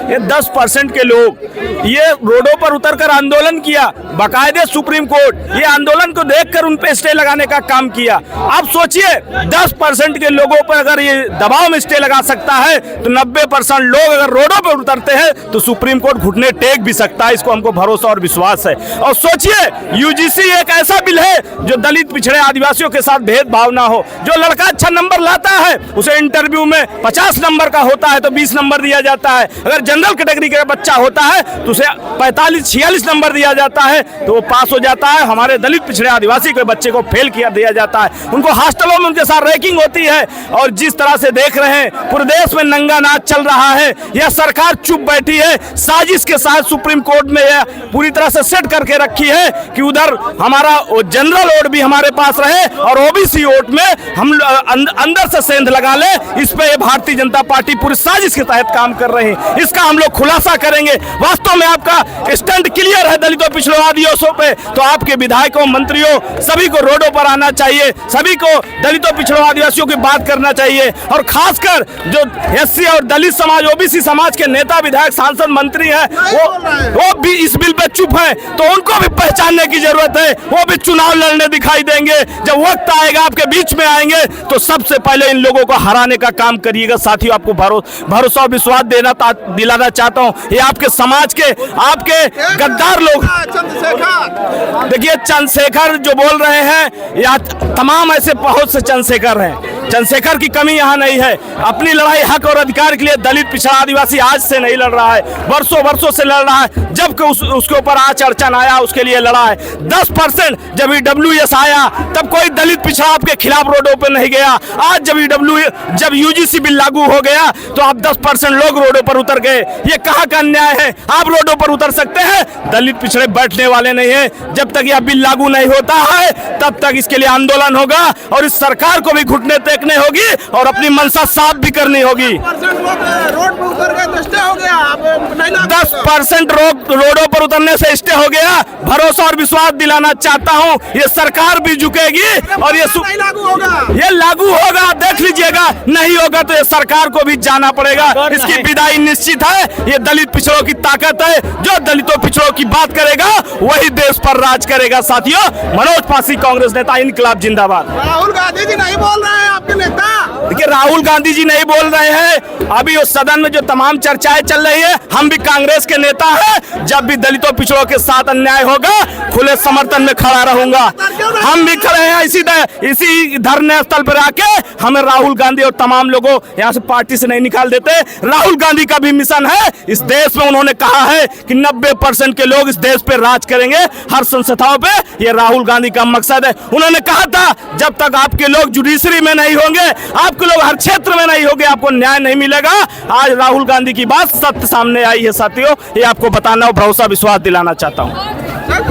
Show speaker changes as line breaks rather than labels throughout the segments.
ये 10% के लोग ये रोडों पर उतरकर आंदोलन किया, बाकायदे सुप्रीम कोर्ट ये आंदोलन को देखकर उन पे स्टे लगाने का काम किया। आप सोचिए 10% के लोगों पर अगर ये दबाव में स्टे लगा सकता है तो 90% लोग अगर रोडों पर उतरते हैं तो सुप्रीम कोर्ट घुटने टेक भी सकता है। इसको हमको भरोसा और विश्वास है। और सोचिए यूजीसी एक ऐसा बिल है जो दलित पिछड़े आदिवासियों के साथ भेदभाव ना हो। जो लड़का अच्छा नंबर लाता है उसे इंटरव्यू में 50 नंबर का होता है तो 20 नंबर दिया जाता है। अगर जनरल कैटेगरी का बच्चा होता है तो उसे 45-46 नंबर दिया जाता है तो वो पास हो जाता है। हमारे दलित पिछड़े आदिवासी के बच्चे को फेल किया दिया जाता है। उनको हॉस्टलों में उनके साथ रैगिंग होती है। और जिस तरह से देख रहे हैं पूरे देश में नंगा नाच चल रहा है। यह सरकार चुप बैठी है, साजिश के साथ सुप्रीम कोर्ट में यह पूरी तरह से सेट करके रखी है कि उधर हमारा जनरल वोट भी हमारे पास रहे और ओबीसी वोट में हम अंदर से सेंध लगा ले। इस पे भारतीय जनता पार्टी पूरी साजिश के तहत काम कर रहे हैं। इसका हम लोग खुलासा करेंगे। वास्तव में आपका स्टैंड क्लियर है दलितों पिछड़ों आदिवासियों पे, तो आपके विधायकों मंत्रियों सभी को रोडों पर आना चाहिए। सभी को दलितों पिछड़ों आदिवासियों की बात करना चाहिए। और खासकर जो एससी और दलित समाज ओबीसी समाज के नेता विधायक सांसद मंत्री हैं वो भी इस बिल पे चुप है, तो उनको भी पहचानने की जरूरत है। वो भी चुनाव लड़ने दिखाई देंगे। जब वक्त आएगा आपके बीच में आएंगे तो सबसे पहले इन लोगों को हराने का काम करिएगा। साथियों आपको भरोसा और विश्वास दिलाना चाहता हूँ। ये आपके समाज के आपके गद्दार लोग देखिए चंद्रशेखर जो बोल रहे हैं या तमाम ऐसे बहुत से चंद्रशेखर हैं। चंद्रशेखर की कमी यहाँ नहीं है। अपनी लड़ाई हक और अधिकार के लिए दलित पिछड़ा आदिवासी आज से नहीं लड़ रहा है, वर्षों से लड़ रहा है। जब उसके ऊपर आज अड़चन आया उसके लिए लड़ा है। 10% जब EWS आया तब कोई दलित पिछड़ा आपके खिलाफ रोडों पर नहीं गया। आज जब यूजीसी बिल लागू हो गया तो आप 10% लोग रोडों पर उतर गए। ये कहाँ का अन्याय है? आप रोडों पर उतर सकते हैं, दलित पिछड़े बैठने वाले नहीं है। जब तक यह बिल लागू नहीं होता है तब तक इसके लिए आंदोलन होगा और इस सरकार को भी घुटने टेकने होगी और अपनी मंशा साफ भी करनी होगी। 10% रोडों पर उतरने से स्टे हो गया। भरोसा और विश्वास दिलाना चाहता हूं ये सरकार भी झुकेगी और ये लागू होगा। देख लीजिएगा, नहीं होगा तो ये सरकार को भी जाना पड़ेगा। इसकी विदाई निश्चित है। ये दलित पिछड़ों की ताकत है। जो दलितों पिछड़ों की बात करेगा वही देश पर राज करेगा। साथियों, मनोज पासी, कांग्रेस नेता, इनकलाब जिंदाबाद।
राहुल गांधी जी नहीं बोल रहे हैं आपके नेता।
देखिए राहुल गांधी जी नहीं बोल रहे हैं। अभी उस सदन में जो तमाम चर्चाएं चल रही है, हम भी कांग्रेस के नेता हैं। जब भी दलितों पिछड़ों के साथ अन्याय होगा खुले समर्थन में खड़ा रहूंगा। हम भी खड़े हैं इसी धरने स्थल पर आके। हमें राहुल गांधी और तमाम लोगों यहाँ से पार्टी से नहीं निकाल देते। राहुल गांधी का भी मिशन है इस देश में। उन्होंने कहा है कि 90% के लोग इस देश पे राज करेंगे, हर संस्थाओं पे। ये राहुल गांधी का मकसद है। उन्होंने कहा था जब तक आपके लोग जुडिशरी में नहीं होंगे, आपके लोग हर क्षेत्र में नहीं होंगे, आपको न्याय नहीं मिलेगा। आज राहुल गांधी की बात सत्य सामने आई है। साथियों, ये आपको बताना और भरोसा विश्वास दिलाना चाहता हूँ।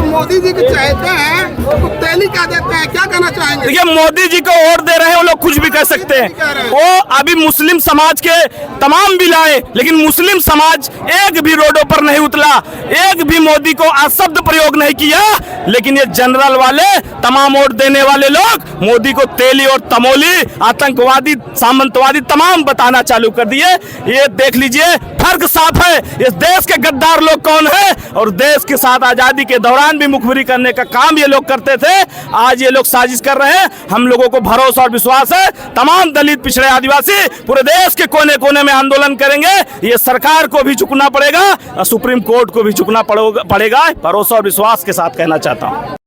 मोदी जी की चाहते हैं तो तेली क्या देते हैं, क्या कहना चाहेंगे?
देखिए मोदी जी को वोट दे रहे हैं, वो लोग कुछ भी कर सकते हैं। वो अभी मुस्लिम समाज के तमाम बिल आए लेकिन मुस्लिम समाज एक भी रोडों पर नहीं उतरा, एक भी मोदी को अशब्द प्रयोग नहीं किया। लेकिन ये जनरल वाले तमाम वोट देने वाले लोग मोदी को तेली और तमोली, आतंकवादी, सामंतवादी तमाम बताना चालू कर दिए। ये देख लीजिए, फर्क साफ है। इस देश के गद्दार लोग कौन है और देश के साथ आजादी के दौरान भी मुखबिरी करने का काम ये लोग करते थे। आज ये लोग साजिश कर रहे हैं। हम लोगों को भरोसा और विश्वास है तमाम दलित पिछड़े आदिवासी पूरे देश के कोने कोने में आंदोलन करेंगे। ये सरकार को भी झुकना पड़ेगा, सुप्रीम कोर्ट को भी झुकना पड़ेगा। भरोसा और विश्वास के साथ कहना चाहता हूँ।